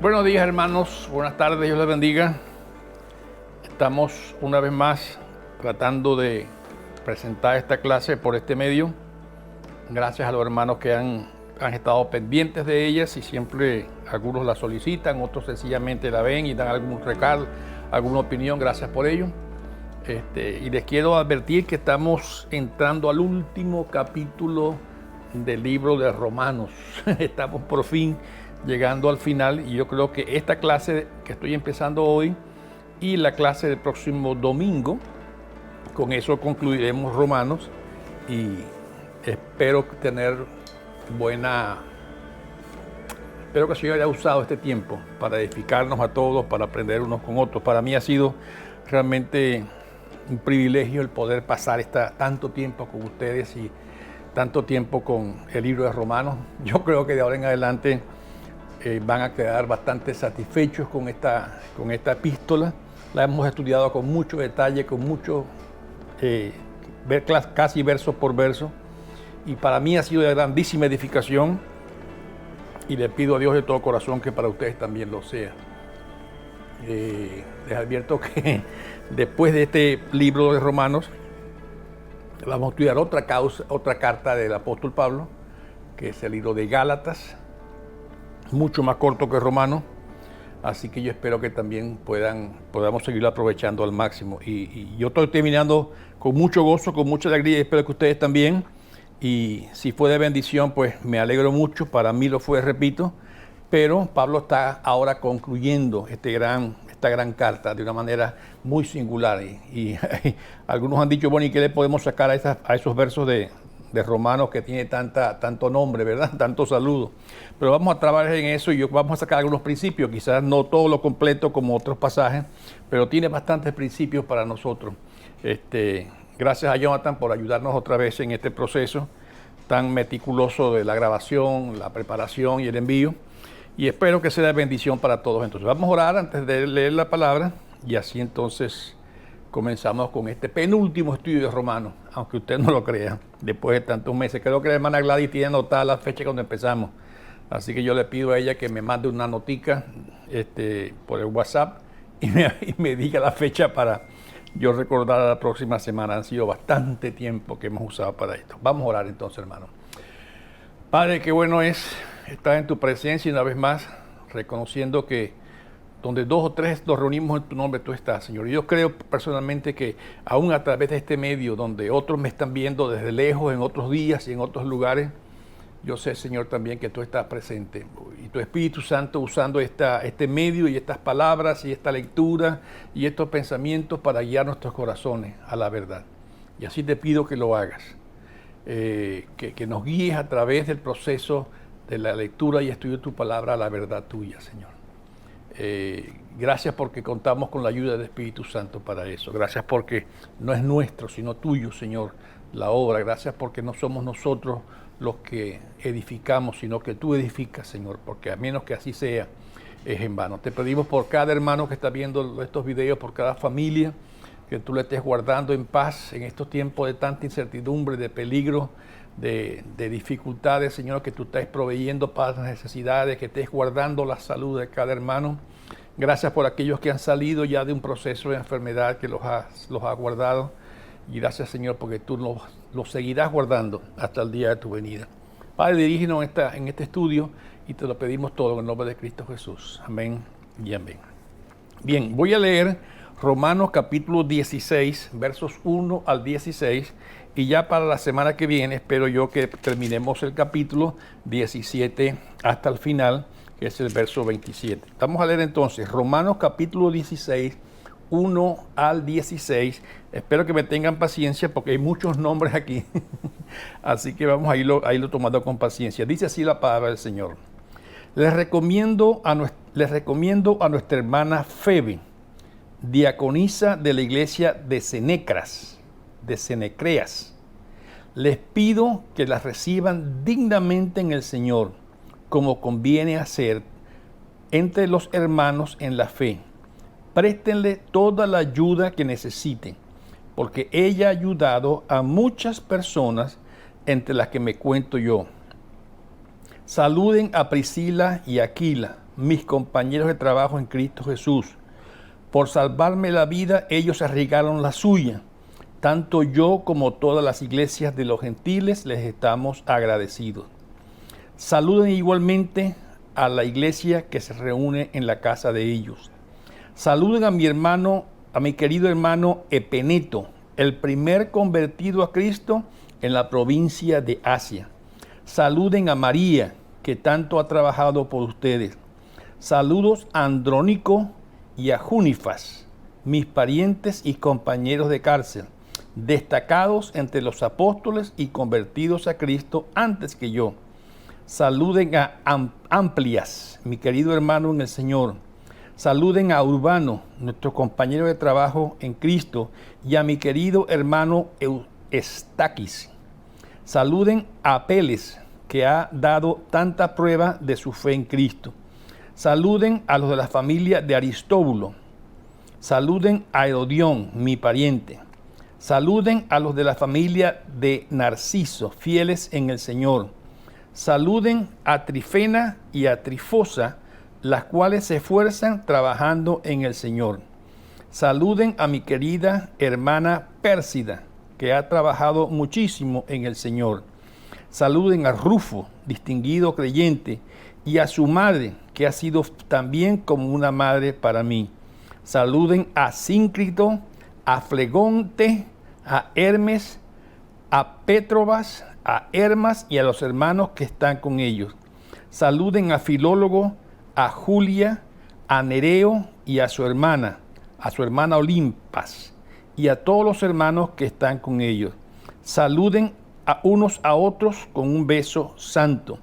Buenos días, hermanos, buenas tardes, Dios les bendiga. Estamos una vez más tratando de presentar esta clase por este medio. Gracias a los hermanos que han estado pendientes de ellas y siempre algunos la solicitan, otros sencillamente la ven y dan algún recado, alguna opinión. Gracias por ello. Y les quiero advertir que estamos entrando al último capítulo del libro de Romanos. Estamos por fin llegando al final y yo creo que esta clase que estoy empezando hoy y la clase del próximo domingo, con eso concluiremos Romanos y espero que el Señor haya usado este tiempo para edificarnos a todos, para aprender unos con otros. Para mí ha sido realmente un privilegio el poder pasar tanto tiempo con ustedes y tanto tiempo con el libro de Romanos. Yo creo que de ahora en adelante van a quedar bastante satisfechos con esta epístola. La hemos estudiado con mucho detalle, con mucho, casi verso por verso. Y para mí ha sido de grandísima edificación. Y le pido a Dios de todo corazón que para ustedes también lo sea. Les advierto que después de este libro de Romanos, vamos a estudiar otra carta del apóstol Pablo, que es el libro de Gálatas, mucho más corto que Romanos, así que yo espero que también podamos seguirlo aprovechando al máximo. Y yo estoy terminando con mucho gozo, con mucha alegría, y espero que ustedes también. Y si fue de bendición, pues me alegro mucho, para mí lo fue, repito, pero Pablo está ahora concluyendo esta gran carta de una manera muy singular. Y algunos han dicho, bueno, ¿y qué le podemos sacar a esos versos de Romanos que tiene tanto nombre, ¿verdad? Tanto saludo. Pero vamos a trabajar en eso y vamos a sacar algunos principios, quizás no todo lo completo como otros pasajes, pero tiene bastantes principios para nosotros. Gracias a Jonathan por ayudarnos otra vez en este proceso tan meticuloso de la grabación, la preparación y el envío. Y espero que sea de bendición para todos. Entonces vamos a orar antes de leer la palabra y así entonces comenzamos con este penúltimo estudio de Romanos, aunque usted no lo crea, después de tantos meses. Creo que la hermana Gladys tiene anotada la fecha cuando empezamos. Así que yo le pido a ella que me mande una notica por el WhatsApp y me diga la fecha para yo recordar la próxima semana. Han sido bastante tiempo que hemos usado para esto. Vamos a orar entonces, hermano. Padre, qué bueno es estar en tu presencia y una vez más reconociendo que donde dos o tres nos reunimos en tu nombre, tú estás, Señor. Y yo creo personalmente que aún a través de este medio, donde otros me están viendo desde lejos, en otros días y en otros lugares, yo sé, Señor, también que tú estás presente. Y tu Espíritu Santo usando este medio y estas palabras y esta lectura y estos pensamientos para guiar nuestros corazones a la verdad. Y así te pido que lo hagas. Que nos guíes a través del proceso de la lectura y estudio de tu palabra a la verdad tuya, Señor. Gracias porque contamos con la ayuda del Espíritu Santo para eso. Gracias porque no es nuestro, sino tuyo, Señor, la obra. Gracias porque no somos nosotros los que edificamos, sino que tú edificas, Señor, porque a menos que así sea, es en vano. Te pedimos por cada hermano que está viendo estos videos, por cada familia, que tú le estés guardando en paz en estos tiempos de tanta incertidumbre, de peligro, de dificultades, Señor, que tú estés proveyendo para las necesidades, que estés guardando la salud de cada hermano. Gracias por aquellos que han salido ya de un proceso de enfermedad que los has guardado. Y gracias, Señor, porque tú los seguirás guardando hasta el día de tu venida. Padre, dirígenos en este estudio y te lo pedimos todo en el nombre de Cristo Jesús. Amén y amén. Bien, voy a leer Romanos capítulo 16, versos 1 al 16. Y ya para la semana que viene espero yo que terminemos el capítulo 17 hasta el final, que es el verso 27. Vamos a leer entonces Romanos capítulo 16, 1 al 16. Espero que me tengan paciencia porque hay muchos nombres aquí. Así que vamos a irlo tomando con paciencia. Dice así la palabra del Señor. Les recomiendo a nuestra hermana Febe, diaconisa de la iglesia de Cenecreas. Les pido que las reciban dignamente en el Señor, como conviene hacer entre los hermanos en la fe. Préstenle toda la ayuda que necesiten, porque ella ha ayudado a muchas personas, entre las que me cuento yo. Saluden a Priscila y Aquila, mis compañeros de trabajo en Cristo Jesús. Por salvarme la vida, ellos arriesgaron la suya. Tanto yo como todas las iglesias de los gentiles les estamos agradecidos. Saluden igualmente a la iglesia que se reúne en la casa de ellos. Saluden a mi hermano, a mi querido hermano Epeneto, el primer convertido a Cristo en la provincia de Asia. Saluden a María, que tanto ha trabajado por ustedes. Saludos a Andrónico y a Junifas, mis parientes y compañeros de cárcel, destacados entre los apóstoles y convertidos a Cristo antes que yo. Saluden a Amplias, mi querido hermano en el Señor. Saluden a Urbano, nuestro compañero de trabajo en Cristo, y a mi querido hermano Estaquis. Saluden a Apeles, que ha dado tanta prueba de su fe en Cristo. Saluden a los de la familia de Aristóbulo. Saluden a Herodión, mi pariente. Saluden a los de la familia de Narciso, fieles en el Señor. Saluden a Trifena y a Trifosa, las cuales se esfuerzan trabajando en el Señor. Saluden a mi querida hermana Pérsida, que ha trabajado muchísimo en el Señor. Saluden a Rufo, distinguido creyente, y a su madre, que ha sido también como una madre para mí. Saluden a Síncrito, a Flegonte, a Hermes, a Pétrobas, a Hermas y a los hermanos que están con ellos. Saluden a Filólogo, a Julia, a Nereo y a su hermana Olimpas, y a todos los hermanos que están con ellos. Saluden a unos a otros con un beso santo.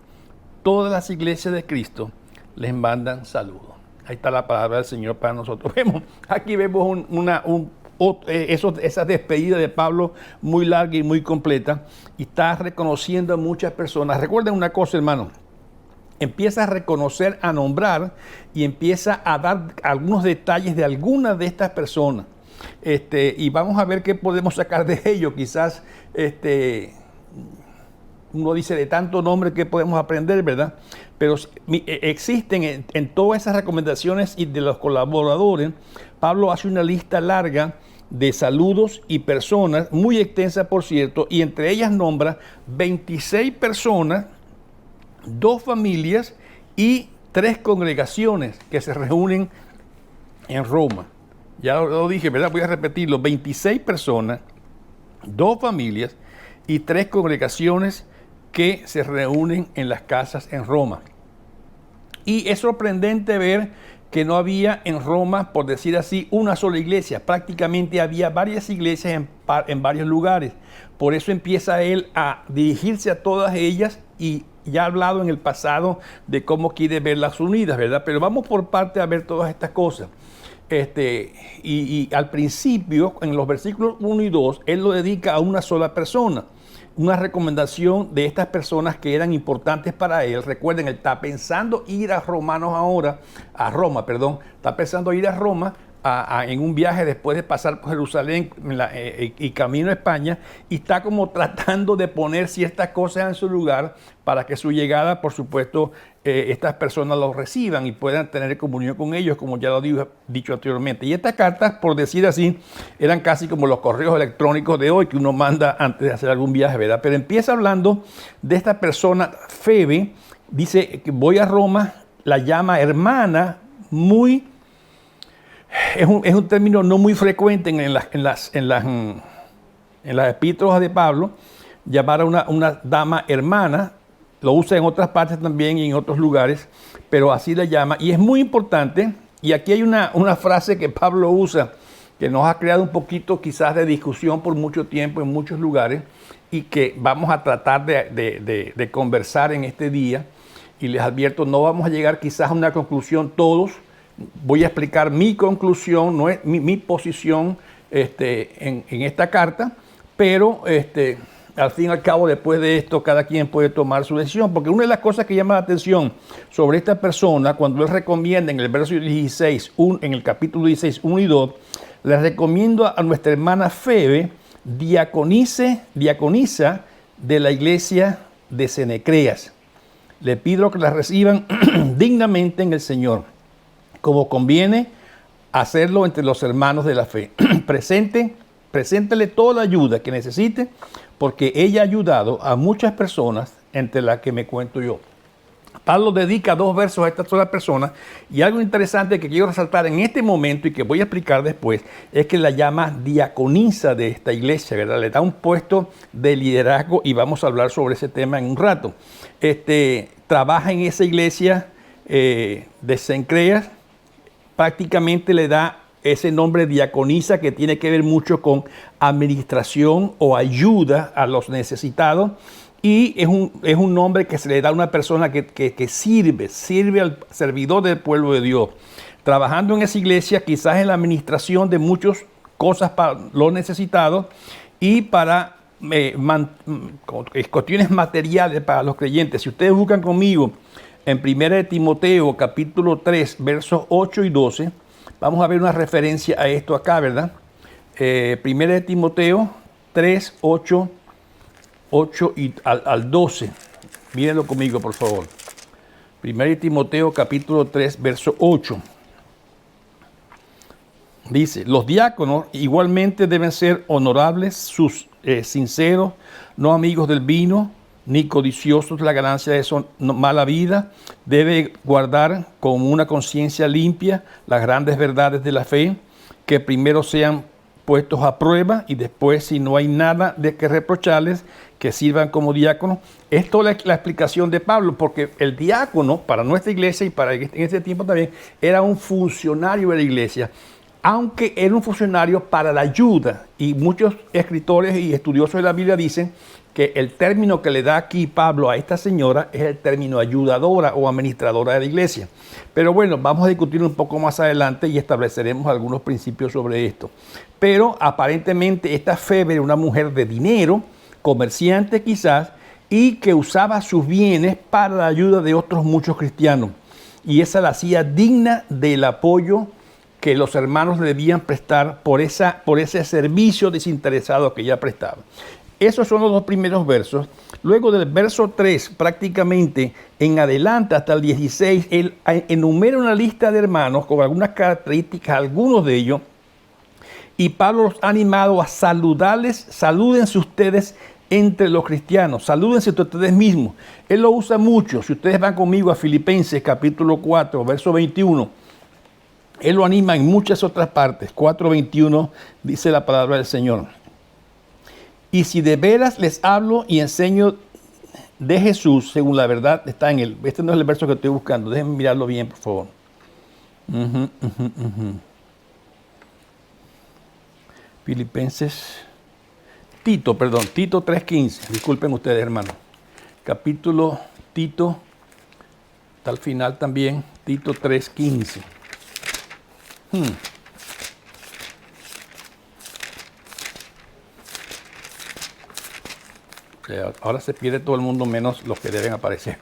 Todas las iglesias de Cristo les mandan saludos. Ahí está la palabra del Señor para nosotros. Aquí vemos esa despedida de Pablo muy larga y muy completa, y está reconociendo a muchas personas. Recuerden una cosa, hermano. Empieza a reconocer, a nombrar, y empieza a dar algunos detalles de algunas de estas personas. Y vamos a ver qué podemos sacar de ello. Quizás uno dice de tanto nombre que podemos aprender, ¿verdad? Pero existen en todas esas recomendaciones y de los colaboradores. Pablo hace una lista larga de saludos y personas, muy extensa por cierto, y entre ellas nombra 26 personas, 2 familias y 3 congregaciones que se reúnen en Roma. Ya lo dije, ¿verdad? Voy a repetirlo: 26 personas, 2 familias y 3 congregaciones que se reúnen en las casas en Roma. Y es sorprendente ver que no había en Roma, por decir así, una sola iglesia. Prácticamente había varias iglesias en varios lugares. Por eso empieza él a dirigirse a todas ellas, y ya ha hablado en el pasado de cómo quiere verlas unidas, ¿verdad? Pero vamos por parte a ver todas estas cosas. Y al principio, en los versículos 1 y 2, él lo dedica a una sola persona. Una recomendación de estas personas que eran importantes para él. Recuerden, él está pensando ir a Roma, está pensando ir a Roma en un viaje después de pasar por Jerusalén y camino a España, y está como tratando de poner ciertas cosas en su lugar para que su llegada, por supuesto, estas personas los reciban y puedan tener comunión con ellos, como ya lo he dicho anteriormente. Y estas cartas, por decir así, eran casi como los correos electrónicos de hoy que uno manda antes de hacer algún viaje, ¿verdad? Pero empieza hablando de esta persona, Febe. Dice que voy a Roma, la llama hermana, es un término no muy frecuente en las epístolas de Pablo, llamar a una dama hermana. Lo usa en otras partes también y en otros lugares, pero así la llama, y es muy importante. Y aquí hay una frase que Pablo usa, que nos ha creado un poquito quizás de discusión por mucho tiempo en muchos lugares, y que vamos a tratar de conversar en este día. Y les advierto, no vamos a llegar quizás a una conclusión todos. Voy a explicar mi conclusión, no es mi posición en esta carta, pero al fin y al cabo, después de esto, cada quien puede tomar su decisión. Porque una de las cosas que llama la atención sobre esta persona, cuando él recomienda en el verso 16, en el capítulo 16, 1 y 2, le recomiendo a nuestra hermana Febe, diaconisa de la iglesia de Cenecreas. Le pido que las reciban dignamente en el Señor, como conviene hacerlo entre los hermanos de la fe. Preséntele toda la ayuda que necesite, porque ella ha ayudado a muchas personas, entre las que me cuento yo. Pablo dedica 2 versos a esta sola persona, y algo interesante que quiero resaltar en este momento y que voy a explicar después es que la llama diaconisa de esta iglesia, ¿verdad? Le da un puesto de liderazgo y vamos a hablar sobre ese tema en un rato. Trabaja en esa iglesia de Cencreas, prácticamente le da ese nombre diaconisa que tiene que ver mucho con administración o ayuda a los necesitados. Y es un nombre que se le da a una persona que sirve al servidor del pueblo de Dios. Trabajando en esa iglesia, quizás en la administración de muchas cosas para los necesitados y para cuestiones materiales para los creyentes. Si ustedes buscan conmigo en 1 Timoteo capítulo 3, versos 8 y 12, vamos a ver una referencia a esto acá, ¿verdad? 1 Timoteo 3, 8 y al 12. Mírenlo conmigo, por favor. 1 Timoteo capítulo 3, verso 8. Dice, los diáconos igualmente deben ser honorables, sinceros, no amigos del vino, ni codiciosos de la ganancia de mala vida. Debe guardar con una conciencia limpia las grandes verdades de la fe, que primero sean puestos a prueba y después, si no hay nada de que reprocharles, que sirvan como diáconos. Esto es la explicación de Pablo, porque el diácono para nuestra iglesia y en ese tiempo también era un funcionario de la iglesia, aunque era un funcionario para la ayuda. Y muchos escritores y estudiosos de la Biblia dicen que el término que le da aquí Pablo a esta señora es el término ayudadora o administradora de la iglesia. Pero bueno, vamos a discutir un poco más adelante y estableceremos algunos principios sobre esto. Pero aparentemente esta Febe era una mujer de dinero, comerciante quizás, y que usaba sus bienes para la ayuda de otros muchos cristianos. Y esa la hacía digna del apoyo que los hermanos debían prestar por ese servicio desinteresado que ella prestaba. Esos son los 2 primeros versos. Luego del verso 3, prácticamente en adelante hasta el 16, él enumera una lista de hermanos con algunas características, algunos de ellos, y Pablo los ha animado a saludarles. Salúdense ustedes entre los cristianos, salúdense ustedes mismos. Él lo usa mucho. Si ustedes van conmigo a Filipenses capítulo 4, verso 21, él lo anima en muchas otras partes. 4:21 dice la palabra del Señor. Y si de veras les hablo y enseño de Jesús, según la verdad, está en él. Este no es el verso que estoy buscando. Déjenme mirarlo bien, por favor. Filipenses, Tito 3:15. Disculpen ustedes, hermanos. Capítulo Tito, está al final también, Tito 3:15. Ahora se pierde todo el mundo menos los que deben aparecer.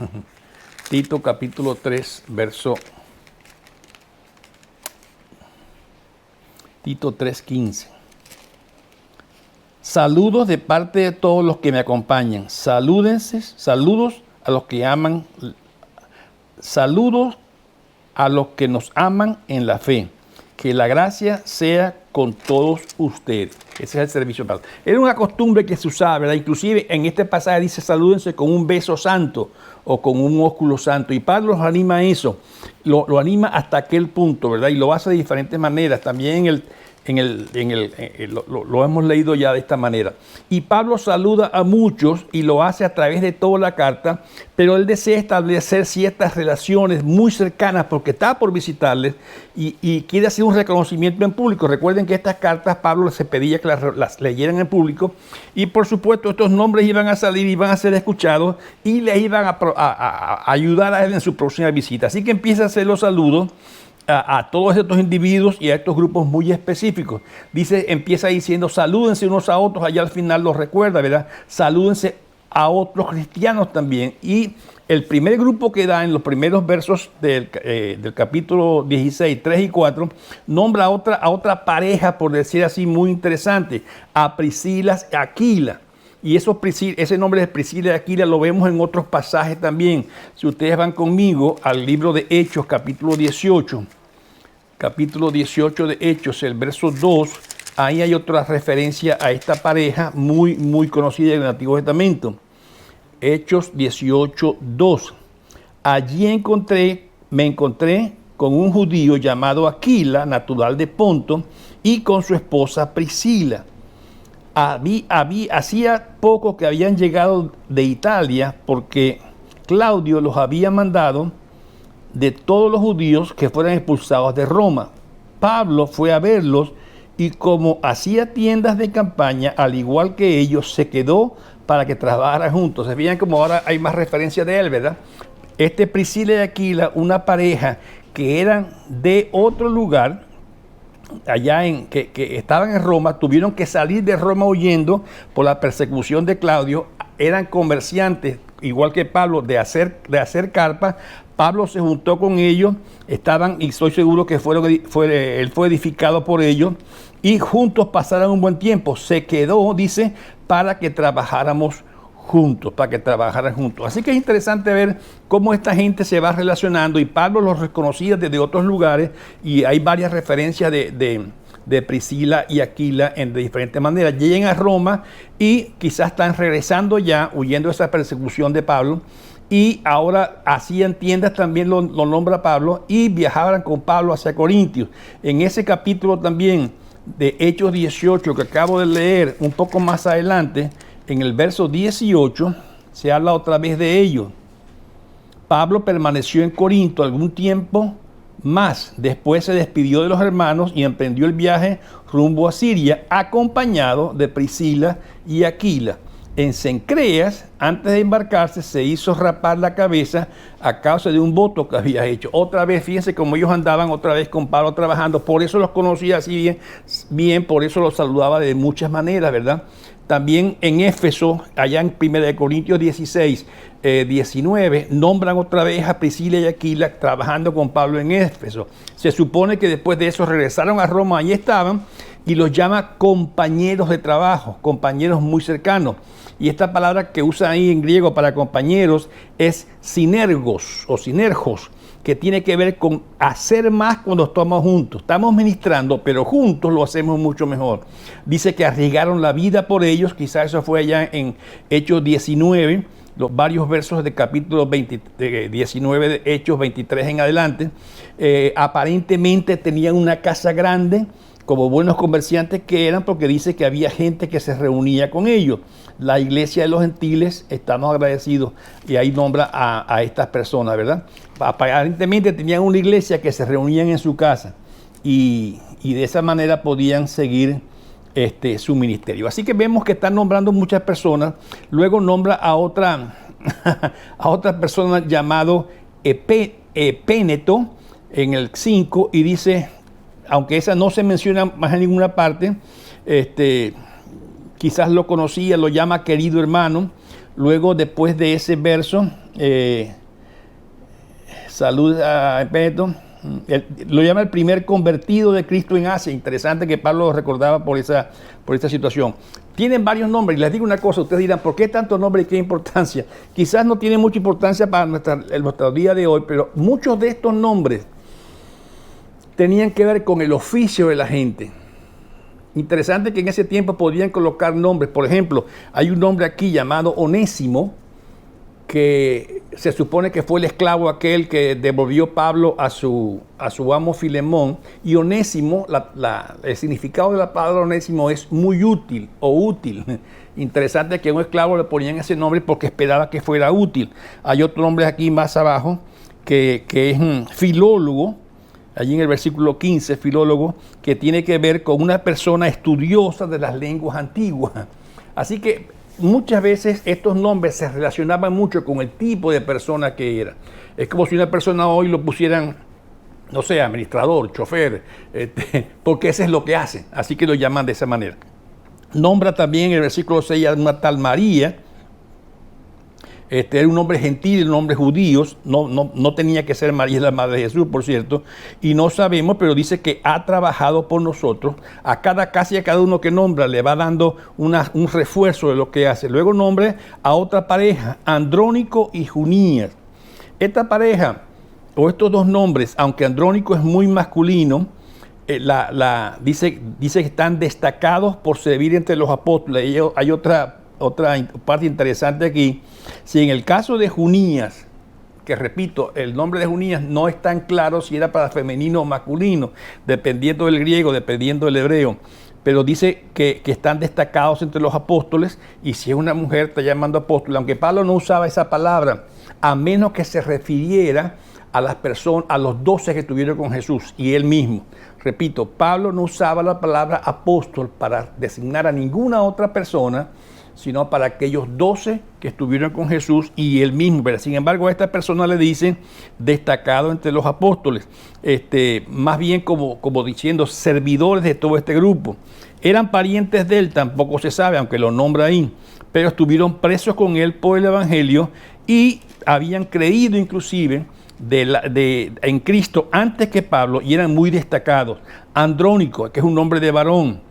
Tito capítulo 3, verso Tito 3:15. Saludos de parte de todos los que me acompañan. Saludos a los que aman. Saludos a los que nos aman en la fe. Que la gracia sea con todos ustedes. Ese es el servicio. Era una costumbre que se usaba, ¿verdad? Inclusive en este pasaje dice salúdense con un beso santo o con un ósculo santo. Y Pablo los anima a eso. Lo anima hasta aquel punto, ¿verdad? Y lo hace de diferentes maneras. También lo hemos leído ya de esta manera. Y Pablo saluda a muchos y lo hace a través de toda la carta, pero él desea establecer ciertas relaciones muy cercanas porque está por visitarles y quiere hacer un reconocimiento en público. Recuerden que estas cartas Pablo se pedía que las leyeran en público y por supuesto estos nombres iban a salir, iban a ser escuchados y le iban a ayudar a él en su próxima visita. Así que empieza a hacer los saludos a todos estos individuos y a estos grupos muy específicos. Empieza diciendo salúdense unos a otros, allá al final los recuerda, ¿verdad? Salúdense a otros cristianos también. Y el primer grupo que da en los primeros versos del capítulo 16, 3 y 4, nombra a otra pareja, por decir así, muy interesante, a Priscila y Aquila. Y ese nombre de Priscila y Aquila lo vemos en otros pasajes también. Si ustedes van conmigo al libro de Hechos, capítulo 18 de Hechos, el verso 2, ahí hay otra referencia a esta pareja muy, muy conocida en el Antiguo Testamento. Hechos 18, 2. Allí me encontré con un judío llamado Aquila, natural de Ponto, y con su esposa Priscila. Hacía poco que habían llegado de Italia, porque Claudio los había mandado de todos los judíos que fueran expulsados de Roma. Pablo fue a verlos y como hacía tiendas de campaña, al igual que ellos, se quedó para que trabajaran juntos. Se veían como ahora hay más referencia de él, ¿verdad? Priscila y Aquila, una pareja que eran de otro lugar, allá que estaban en Roma, tuvieron que salir de Roma huyendo por la persecución de Claudio. Eran comerciantes, igual que Pablo, de hacer carpas. Pablo se juntó con ellos, y estoy seguro que él fue edificado por ellos, y juntos pasaron un buen tiempo. Se quedó, dice, para que trabajáramos juntos, Así que es interesante ver cómo esta gente se va relacionando, y Pablo los reconocía desde otros lugares, y hay varias referencias de Priscila y Aquila de diferentes maneras. Llegan a Roma y quizás están regresando ya, huyendo de esa persecución de Pablo, y ahora hacían tiendas, también lo nombra Pablo, y viajaban con Pablo hacia Corintios. En ese capítulo también de Hechos 18 que acabo de leer, un poco más adelante, en el verso 18, se habla otra vez de ello. Pablo permaneció en Corinto algún tiempo más. Después se despidió de los hermanos y emprendió el viaje rumbo a Siria, acompañado de Priscila y Aquila. En Cencreas, antes de embarcarse, se hizo rapar la cabeza a causa de un voto que había hecho. Otra vez, fíjense cómo ellos andaban otra vez con Pablo trabajando. Por eso los conocía así bien, por eso los saludaba de muchas maneras, ¿verdad? También en Éfeso, allá en 1 Corintios 16, 19, nombran otra vez a Priscila y Aquila trabajando con Pablo en Éfeso. Se supone que después de eso regresaron a Roma, allí estaban, y los llama compañeros de trabajo, compañeros muy cercanos. Y esta palabra que usa ahí en griego para compañeros es sinergos o sinergos, que tiene que ver con hacer más cuando estamos juntos. Estamos ministrando, pero juntos lo hacemos mucho mejor. Dice que arriesgaron la vida por ellos, quizás eso fue allá en Hechos 19, los varios versos de capítulo 19 de Hechos 23 en adelante. Aparentemente tenían una casa grande, como buenos comerciantes que eran, porque dice que había gente que se reunía con ellos. La iglesia de los gentiles, estamos agradecidos, y ahí nombra a estas personas, ¿verdad? Aparentemente tenían una iglesia que se reunían en su casa, y de esa manera podían seguir su ministerio. Así que vemos que están nombrando muchas personas. Luego nombra a otra persona llamado Epéneto en el 5, y dice, aunque esa no se menciona más en ninguna parte, quizás lo conocía, lo llama querido hermano. Luego, después de ese verso, salud a Epéneto, lo llama el primer convertido de Cristo en Asia. Interesante que Pablo lo recordaba por esta situación. Tienen varios nombres, y les digo una cosa, ustedes dirán, ¿por qué tantos nombres y qué importancia? Quizás no tiene mucha importancia para nuestro día de hoy, pero muchos de estos nombres tenían que ver con el oficio de la gente. Interesante que en ese tiempo podían colocar nombres. Por ejemplo, hay un nombre aquí llamado Onésimo, que se supone que fue el esclavo aquel que devolvió Pablo a su amo Filemón. Y Onésimo, el significado de la palabra Onésimo es muy útil o útil. Interesante que a un esclavo le ponían ese nombre porque esperaba que fuera útil. Hay otro nombre aquí más abajo que es Filólogo. Allí en el versículo 15, filólogo, que tiene que ver con una persona estudiosa de las lenguas antiguas. Así que muchas veces estos nombres se relacionaban mucho con el tipo de persona que era. Es como si una persona hoy lo pusieran, no sé, administrador, chofer, porque eso es lo que hacen. Así que lo llaman de esa manera. Nombra también en el versículo 6 a una tal María, Era un hombre gentil, un hombre judío, no tenía que ser María la madre de Jesús, por cierto, y no sabemos, pero dice que ha trabajado por nosotros. Casi a cada uno que nombra le va dando un refuerzo de lo que hace. Luego nombra a otra pareja, Andrónico y Junías. Esta pareja, o estos dos nombres, aunque Andrónico es muy masculino, dice que están destacados por servir entre los apóstoles. Hay otra parte interesante aquí. Si en el caso de Junías, que repito, el nombre de Junías no es tan claro si era para femenino o masculino, dependiendo del griego, dependiendo del hebreo, pero dice que están destacados entre los apóstoles, y si es una mujer está llamando apóstol, aunque Pablo no usaba esa palabra, a menos que se refiriera a las personas, a los 12 que estuvieron con Jesús y él mismo. Repito, Pablo no usaba la palabra apóstol para designar a ninguna otra persona, sino para aquellos 12 que estuvieron con Jesús y él mismo. Pero sin embargo, a esta persona le dicen destacado entre los apóstoles, más bien como diciendo servidores de todo este grupo. Eran parientes de él, tampoco se sabe, aunque lo nombra ahí, pero estuvieron presos con él por el evangelio y habían creído inclusive en Cristo antes que Pablo, y eran muy destacados. Andrónico, que es un nombre de varón,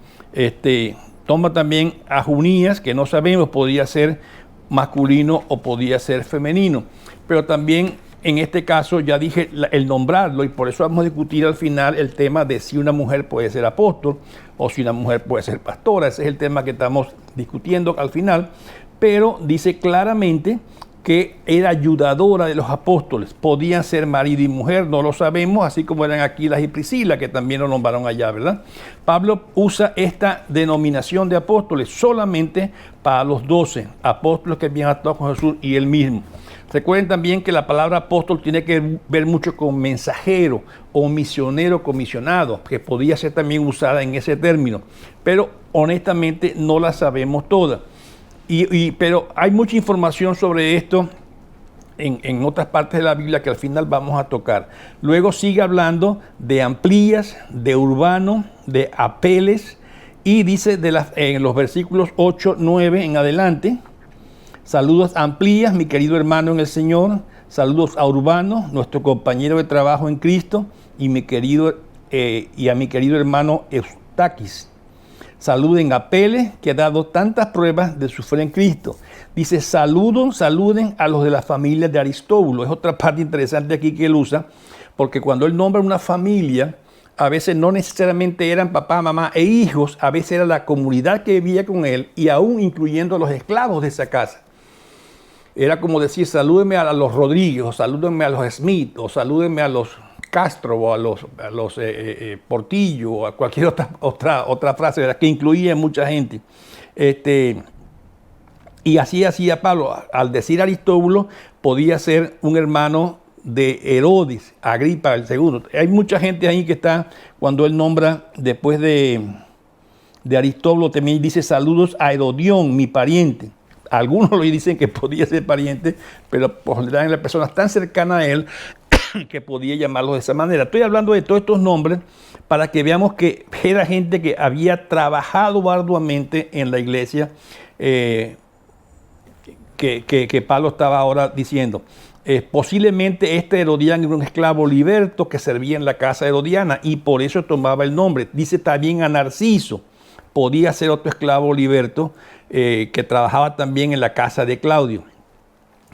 toma también a Junías, que no sabemos, podía ser masculino o podía ser femenino, pero también en este caso ya dije el nombrarlo, y por eso vamos a discutir al final el tema de si una mujer puede ser apóstol o si una mujer puede ser pastora. Ese es el tema que estamos discutiendo al final, pero dice claramente que era ayudadora de los apóstoles. Podían ser marido y mujer, no lo sabemos, así como eran Aquilas y Priscila, que también lo nombraron allá, ¿verdad? Pablo usa esta denominación de apóstoles solamente para los 12 apóstoles que habían actuado con Jesús y él mismo. Recuerden también que la palabra apóstol tiene que ver mucho con mensajero o misionero comisionado, que podía ser también usada en ese término, pero honestamente no la sabemos todas. Pero hay mucha información sobre esto en otras partes de la Biblia que al final vamos a tocar. Luego sigue hablando de Amplías, de Urbano, de Apeles, y dice en los versículos 8, 9 en adelante: saludos a Amplías, mi querido hermano en el Señor; saludos a Urbano, nuestro compañero de trabajo en Cristo, y a mi querido hermano Eustaquis. Saluden a Apeles, que ha dado tantas pruebas de su fe en Cristo. Dice, saluden a los de la familia de Aristóbulo. Es otra parte interesante aquí que él usa, porque cuando él nombra una familia, a veces no necesariamente eran papá, mamá e hijos, a veces era la comunidad que vivía con él, y aún incluyendo a los esclavos de esa casa. Era como decir, salúdenme a los Rodríguez, o salúdenme a los Smith, o salúdenme a los Castro, o a los Portillo, o a cualquier otra frase, ¿verdad?, que incluía mucha gente. Y así hacía Pablo. Al decir Aristóbulo, podía ser un hermano de Herodes, Agripa el segundo. Hay mucha gente ahí que está, cuando él nombra, después de Aristóbulo, también dice saludos a Herodión, mi pariente. Algunos le dicen que podía ser pariente, pero por lo general eran personas tan cercanas a él que podía llamarlos de esa manera. Estoy hablando de todos estos nombres para que veamos que era gente que había trabajado arduamente en la iglesia, que Pablo estaba ahora diciendo. Posiblemente Herodiano era un esclavo liberto que servía en la casa herodiana y por eso tomaba el nombre. Dice también a Narciso, podía ser otro esclavo liberto que trabajaba también en la casa de Claudio.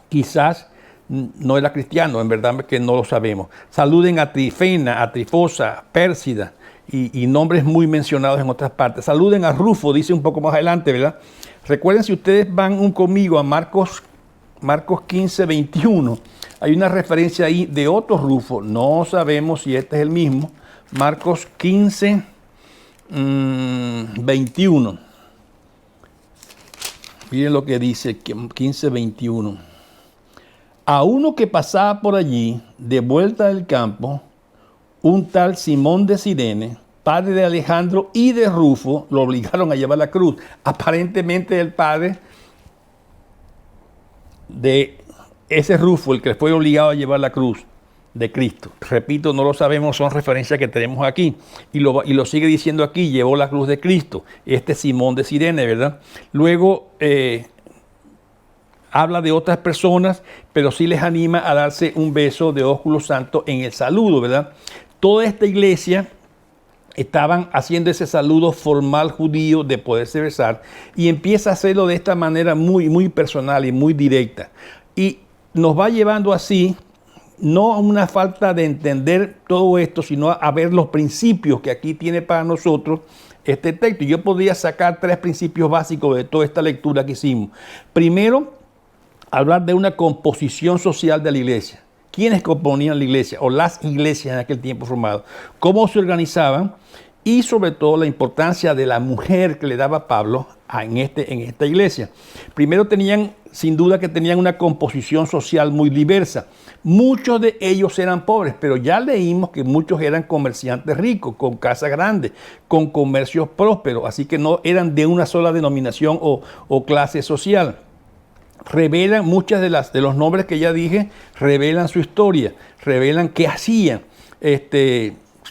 Quizás no era cristiano, en verdad que no lo sabemos. Saluden a Trifena, a Trifosa, Pérsida y nombres muy mencionados en otras partes. Saluden a Rufo, dice un poco más adelante, ¿verdad? Recuerden, si ustedes van conmigo a Marcos 15, 21, hay una referencia ahí de otro Rufo. No sabemos si este es el mismo. Marcos 15, 21. Miren lo que dice 15, 21. A uno que pasaba por allí, de vuelta del campo, un tal Simón de Cirene, padre de Alejandro y de Rufo, lo obligaron a llevar la cruz. Aparentemente el padre de ese Rufo, el que fue obligado a llevar la cruz de Cristo. Repito, no lo sabemos, son referencias que tenemos aquí. Y lo sigue diciendo aquí, llevó la cruz de Cristo. Simón de Cirene, ¿verdad? Luego habla de otras personas, pero sí les anima a darse un beso de ósculo santo en el saludo, ¿verdad? Toda esta iglesia estaban haciendo ese saludo formal judío de poderse besar y empieza a hacerlo de esta manera muy, muy personal y muy directa. Y nos va llevando así, no a una falta de entender todo esto, sino a ver los principios que aquí tiene para nosotros este texto. Yo podría sacar 3 principios básicos de toda esta lectura que hicimos. Primero, hablar de una composición social de la iglesia. ¿Quiénes componían la iglesia o las iglesias en aquel tiempo formadas? ¿Cómo se organizaban? Y sobre todo la importancia de la mujer que le daba Pablo en esta iglesia. Primero sin duda que tenían una composición social muy diversa. Muchos de ellos eran pobres, pero ya leímos que muchos eran comerciantes ricos, con casas grandes, con comercios prósperos, así que no eran de una sola denominación o clase social. Revelan muchas de los nombres que ya dije, revelan su historia, revelan qué hacían,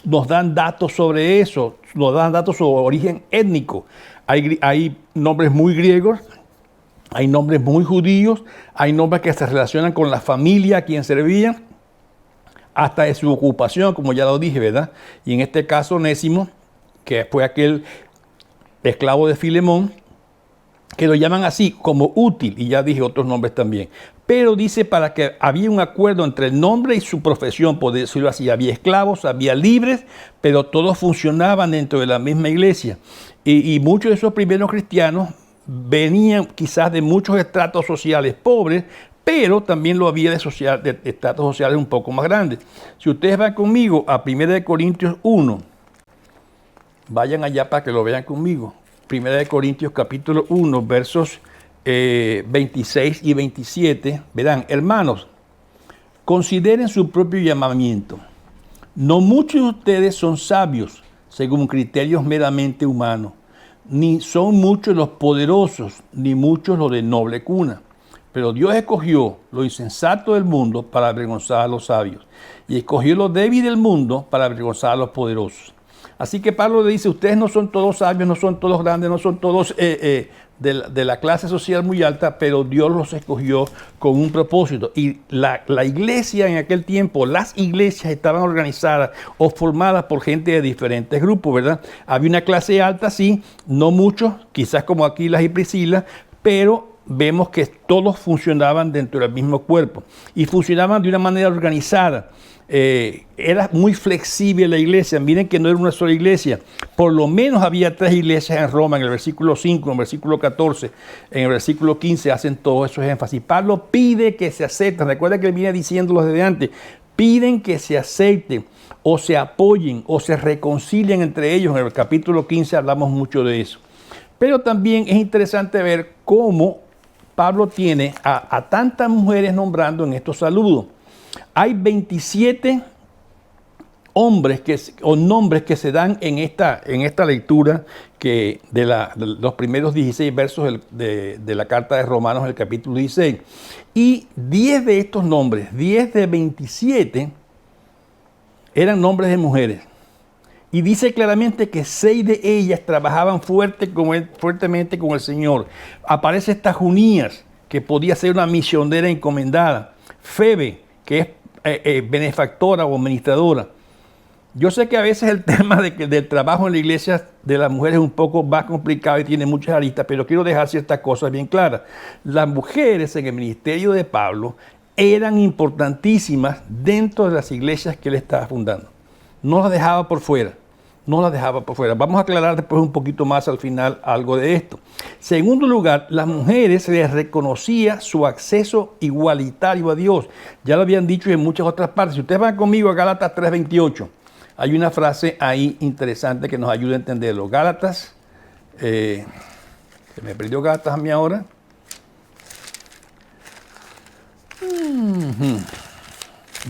nos dan datos sobre eso, nos dan datos sobre origen étnico. Hay nombres muy griegos, hay nombres muy judíos, hay nombres que se relacionan con la familia a quien servían, hasta de su ocupación, como ya lo dije, ¿verdad? Y en este caso, Onésimo, que fue aquel esclavo de Filemón, que lo llaman así, como útil, y ya dije otros nombres también. Pero dice para que había un acuerdo entre el nombre y su profesión, por decirlo así. Había esclavos, había libres, pero todos funcionaban dentro de la misma iglesia. Y muchos de esos primeros cristianos venían quizás de muchos estratos sociales pobres, pero también lo había de estratos sociales un poco más grandes. Si ustedes van conmigo a 1 Corintios 1, vayan allá para que lo vean conmigo. 1 Corintios capítulo 1, versos 26 y 27, verán, hermanos, consideren su propio llamamiento. No muchos de ustedes son sabios según criterios meramente humanos, ni son muchos los poderosos, ni muchos los de noble cuna. Pero Dios escogió lo insensato del mundo para avergonzar a los sabios, y escogió lo débil del mundo para avergonzar a los poderosos. Así que Pablo le dice, ustedes no son todos sabios, no son todos grandes, no son todos de la clase social muy alta, pero Dios los escogió con un propósito. Y la iglesia en aquel tiempo, las iglesias estaban organizadas o formadas por gente de diferentes grupos, ¿verdad? Había una clase alta, sí, no muchos, quizás como Aquilas y Priscila, pero vemos que todos funcionaban dentro del mismo cuerpo y funcionaban de una manera organizada. Era muy flexible la iglesia. Miren que no era una sola iglesia. Por lo menos había 3 iglesias en Roma, en el versículo 5, en el versículo 14, en el versículo 15 hacen todos esos énfasis. Pablo pide que se acepten. Recuerda que él viene diciéndolo desde antes. Piden que se acepten o se apoyen o se reconcilien entre ellos. En el capítulo 15 hablamos mucho de eso. Pero también es interesante ver cómo Pablo tiene a tantas mujeres nombrando en estos saludos. Hay 27 nombres que se dan en esta lectura que de los primeros 16 versos de la carta de Romanos, el capítulo 16. Y 10 de estos nombres, 10 de 27, eran nombres de mujeres. Y dice claramente que 6 de ellas trabajaban fuertemente con el Señor. Aparece esta Junías, que podía ser una misionera encomendada. Febe, que es benefactora o administradora. Yo sé que a veces el tema del trabajo en la iglesia de las mujeres es un poco más complicado y tiene muchas aristas, pero quiero dejar ciertas cosas bien claras. Las mujeres en el ministerio de Pablo eran importantísimas dentro de las iglesias que él estaba fundando. No las dejaba por fuera. No las dejaba por fuera. Vamos a aclarar después un poquito más al final algo de esto. Segundo lugar, las mujeres les reconocía su acceso igualitario a Dios. Ya lo habían dicho en muchas otras partes. Si ustedes van conmigo a Gálatas 3:28, hay una frase ahí interesante que nos ayuda a entenderlo. Gálatas, se me perdió Gálatas a mí ahora.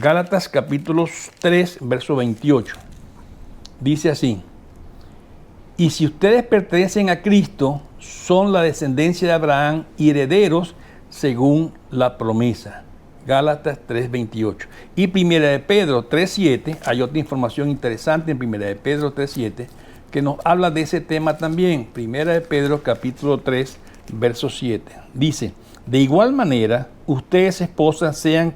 Gálatas capítulo 3, verso 28. Dice así: y si ustedes pertenecen a Cristo, son la descendencia de Abraham y herederos según la promesa. Gálatas 3:28. Y 1 de Pedro 3:7, hay otra información interesante en 1 de Pedro 3:7, que nos habla de ese tema también. 1 de Pedro capítulo 3, verso 7. Dice: De igual manera, ustedes, esposas, sean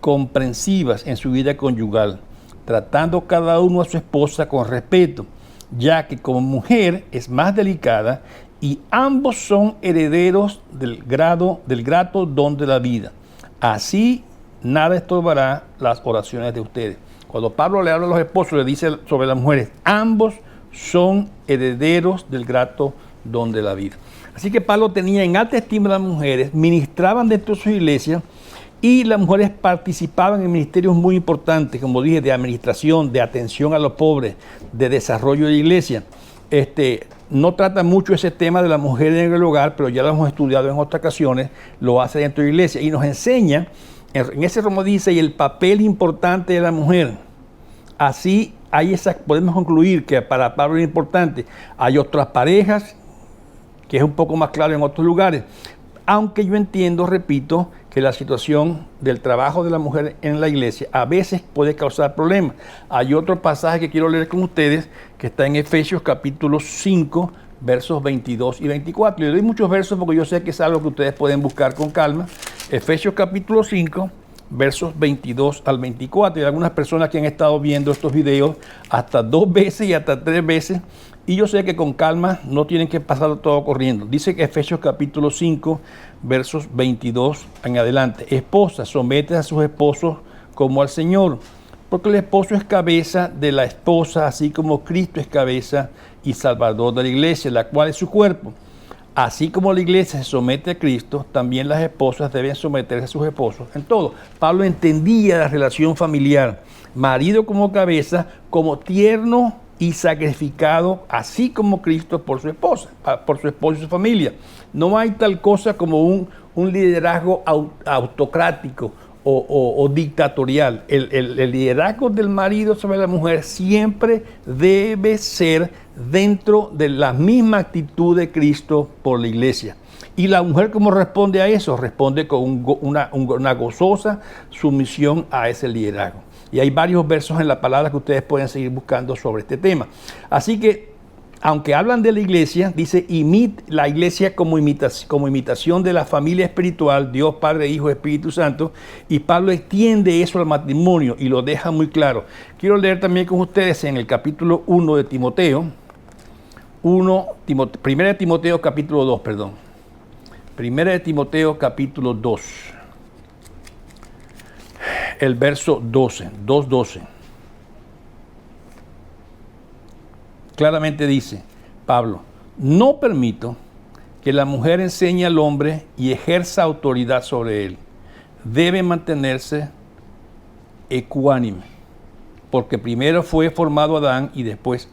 comprensivas en su vida conyugal, tratando cada uno a su esposa con respeto, ya que como mujer es más delicada y ambos son herederos del grato don de la vida. Así nada estorbará las oraciones de ustedes. Cuando Pablo le habla a los esposos, le dice sobre las mujeres, ambos son herederos del grato don de la vida. Así que Pablo tenía en alta estima a las mujeres, ministraban dentro de su iglesia y las mujeres participaban en ministerios muy importantes, como dije, de administración, de atención a los pobres, de desarrollo de la iglesia. No trata mucho ese tema de la mujer en el hogar, pero ya lo hemos estudiado en otras ocasiones, lo hace dentro de la iglesia y nos enseña, en ese Romanos dice, y el papel importante de la mujer. Así podemos concluir que para Pablo es importante. Hay otras parejas, que es un poco más claro en otros lugares, aunque yo entiendo, repito, que la situación del trabajo de la mujer en la iglesia a veces puede causar problemas. Hay otro pasaje que quiero leer con ustedes, que está en Efesios capítulo 5, versos 22 y 24. Y le doy muchos versos porque yo sé que es algo que ustedes pueden buscar con calma. Efesios capítulo 5, versos 22 al 24. Hay algunas personas que han estado viendo estos videos hasta 2 veces y hasta 3 veces. Y yo sé que con calma no tienen que pasarlo todo corriendo. Dice que Efesios capítulo 5, versos 22 en adelante. Esposas, someted a sus esposos como al Señor, porque el esposo es cabeza de la esposa, así como Cristo es cabeza y salvador de la iglesia, la cual es su cuerpo. Así como la iglesia se somete a Cristo, también las esposas deben someterse a sus esposos en todo. Pablo entendía la relación familiar, marido como cabeza, como tierno y sacrificado, así como Cristo por su esposa y su familia. No hay tal cosa como un liderazgo autocrático o dictatorial. El liderazgo del marido sobre la mujer siempre debe ser dentro de la misma actitud de Cristo por la iglesia. Y la mujer, ¿cómo responde a eso? Responde con una gozosa sumisión a ese liderazgo. Y hay varios versos en la palabra que ustedes pueden seguir buscando sobre este tema. Así que, aunque hablan de la iglesia, dice, la iglesia como imitación de la familia espiritual, Dios, Padre, Hijo, Espíritu Santo, y Pablo extiende eso al matrimonio y lo deja muy claro. Quiero leer también con ustedes en el capítulo 1 de Timoteo, 1 de Timoteo capítulo 2, perdón. 1 de Timoteo capítulo 2. El verso 12, 2:12. Claramente dice Pablo, no permito que la mujer enseñe al hombre y ejerza autoridad sobre él. Debe mantenerse ecuánime, porque primero fue formado Adán y después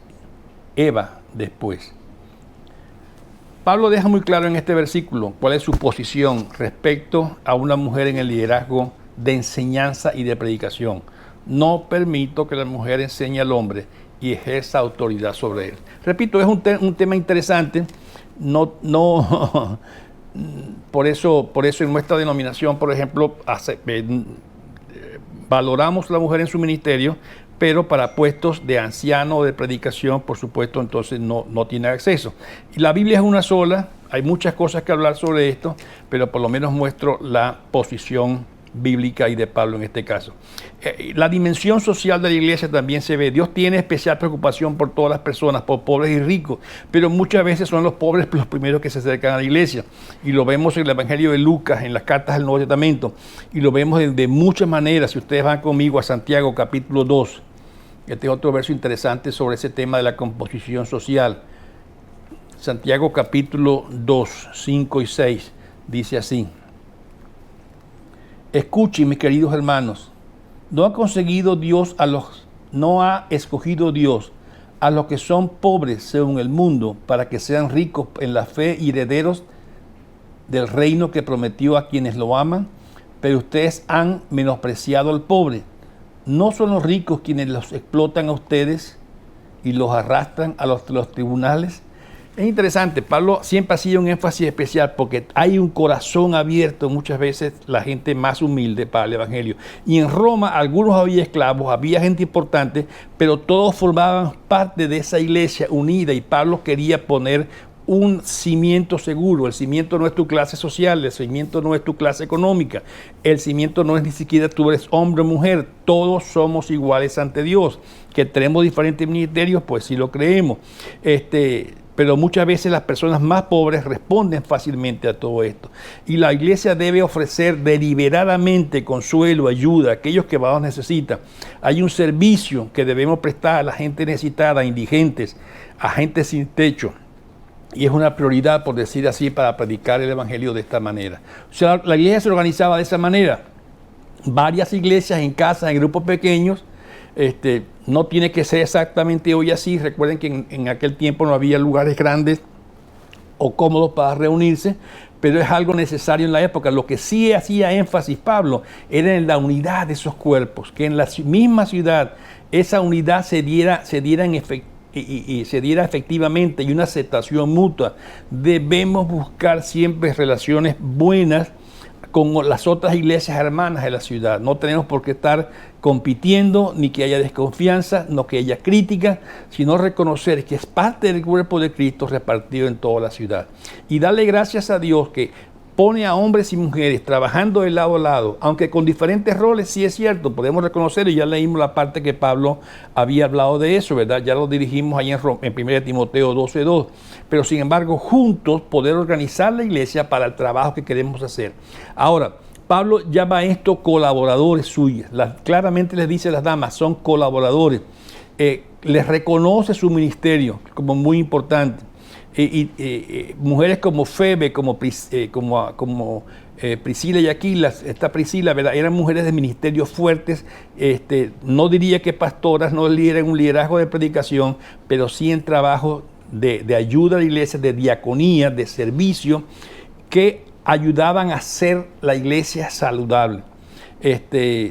Eva después. Pablo deja muy claro en este versículo cuál es su posición respecto a una mujer en el liderazgo de enseñanza y de predicación. No permito que la mujer enseñe al hombre y ejerza autoridad sobre él. Repito, es un tema interesante. Por eso en nuestra denominación, por ejemplo, valoramos a la mujer en su ministerio, pero para puestos de anciano o de predicación, por supuesto, entonces no tiene acceso. Y la Biblia es una sola, hay muchas cosas que hablar sobre esto, pero por lo menos muestro la posición bíblica y de Pablo en este caso. La dimensión social de la iglesia también se ve. Dios tiene especial preocupación por todas las personas, por pobres y ricos, pero muchas veces son los pobres los primeros que se acercan a la iglesia. Y lo vemos en el Evangelio de Lucas, en las cartas del Nuevo Testamento, y lo vemos de muchas maneras. Si ustedes van conmigo a Santiago capítulo 2, este es otro verso interesante sobre ese tema de la composición social. Santiago capítulo 2, 5 y 6, dice así. Escuchen, mis queridos hermanos, no ha escogido Dios a los que son pobres según el mundo, para que sean ricos en la fe y herederos del reino que prometió a quienes lo aman, pero ustedes han menospreciado al pobre. ¿No son los ricos quienes los explotan a ustedes y los arrastran a los tribunales? Es interesante, Pablo siempre ha sido un énfasis especial porque hay un corazón abierto muchas veces, la gente más humilde para el Evangelio. Y en Roma algunos había esclavos, había gente importante, pero todos formaban parte de esa iglesia unida y Pablo quería poner un cimiento seguro. El cimiento no es tu clase social, el cimiento no es tu clase económica, el cimiento no es ni siquiera tú eres hombre o mujer, todos somos iguales ante Dios. Que tenemos diferentes ministerios, pues sí lo creemos. Pero muchas veces las personas más pobres responden fácilmente a todo esto. Y la iglesia debe ofrecer deliberadamente consuelo, ayuda a aquellos que más necesitan. Hay un servicio que debemos prestar a la gente necesitada, indigentes, a gente sin techo. Y es una prioridad, por decir así, para predicar el evangelio de esta manera. O sea, la iglesia se organizaba de esa manera. Varias iglesias en casas, en grupos pequeños. No tiene que ser exactamente hoy así. Recuerden que en aquel tiempo no había lugares grandes o cómodos para reunirse, pero es algo necesario en la época. Lo que sí hacía énfasis Pablo era en la unidad de esos cuerpos, que en la misma ciudad esa unidad se diera efectivamente y una aceptación mutua. Debemos buscar siempre relaciones buenas con las otras iglesias hermanas de la ciudad. No tenemos por qué estar compitiendo, ni que haya desconfianza, no que haya crítica, sino reconocer que es parte del cuerpo de Cristo repartido en toda la ciudad. Y darle gracias a Dios que pone a hombres y mujeres trabajando de lado a lado, aunque con diferentes roles, sí es cierto, podemos reconocer, y ya leímos la parte que Pablo había hablado de eso, ¿verdad? Ya lo dirigimos ahí en 1 Timoteo 12:2, pero sin embargo, juntos poder organizar la iglesia para el trabajo que queremos hacer. Ahora, Pablo llama a esto colaboradores suyos, claramente les dice a las damas, son colaboradores, les reconoce su ministerio como muy importante. Mujeres como Febe, como Priscila y Aquila, esta Priscila, ¿verdad? Eran mujeres de ministerios fuertes, no diría que pastoras, no eran un liderazgo de predicación, pero sí en trabajo de ayuda a la iglesia, de diaconía, de servicio, que ayudaban a hacer la iglesia saludable.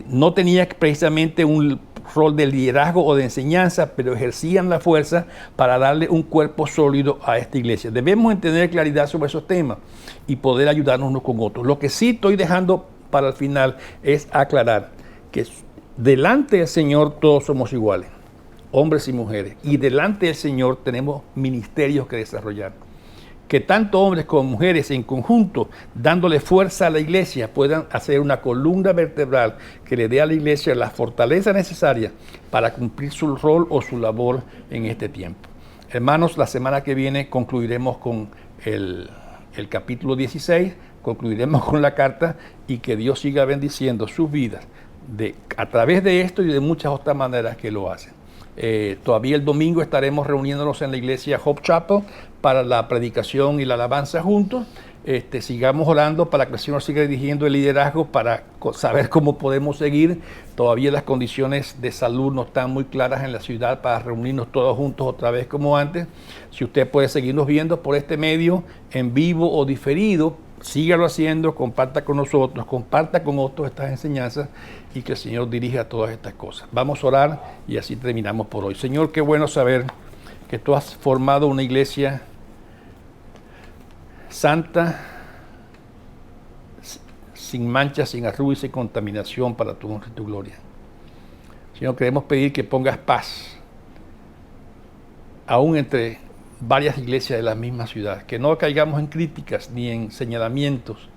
No tenía precisamente un rol de liderazgo o de enseñanza, pero ejercían la fuerza para darle un cuerpo sólido a esta iglesia. Debemos tener claridad sobre esos temas y poder ayudarnos unos con otros. Lo que sí estoy dejando para el final es aclarar que delante del Señor todos somos iguales, hombres y mujeres, y delante del Señor tenemos ministerios que desarrollar. Que tanto hombres como mujeres en conjunto, dándole fuerza a la iglesia, puedan hacer una columna vertebral que le dé a la iglesia la fortaleza necesaria para cumplir su rol o su labor en este tiempo. Hermanos, la semana que viene concluiremos con el capítulo 16, concluiremos con la carta, y que Dios siga bendiciendo sus vidas a través de esto y de muchas otras maneras que lo hacen. Todavía el domingo estaremos reuniéndonos en la iglesia Hope Chapel para la predicación y la alabanza juntos. Sigamos orando para que el Señor siga dirigiendo el liderazgo, para saber cómo podemos seguir. Todavía las condiciones de salud no están muy claras en la ciudad para reunirnos todos juntos otra vez como antes. Si usted puede seguirnos viendo por este medio, en vivo o diferido, sígalo haciendo, comparta con nosotros, comparta con otros estas enseñanzas, y que el Señor dirija todas estas cosas. Vamos a orar y así terminamos por hoy. Señor, qué bueno saber que tú has formado una iglesia santa, sin mancha, sin arruga y sin contaminación, para tu honra y tu gloria. Señor, queremos pedir que pongas paz aún entre varias iglesias de la misma ciudad, que no caigamos en críticas, ni en señalamientos,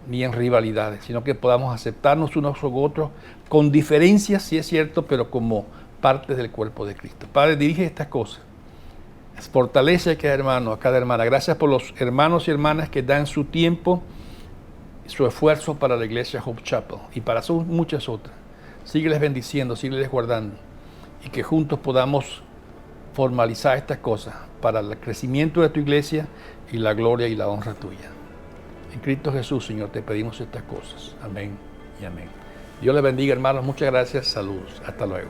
ni en rivalidades, sino que podamos aceptarnos unos con otros, con diferencias, sí es cierto, pero como partes del cuerpo de Cristo. Padre, dirige estas cosas. Fortalece a cada hermano, a cada hermana. Gracias por los hermanos y hermanas que dan su tiempo, su esfuerzo para la iglesia Hope Chapel y para muchas otras. Sígueles bendiciendo, sígueles guardando, y que juntos podamos formalizar estas cosas para el crecimiento de tu iglesia y la gloria y la honra tuya. En Cristo Jesús, Señor, te pedimos estas cosas. Amén y amén. Dios les bendiga, hermanos. Muchas gracias. Saludos. Hasta luego.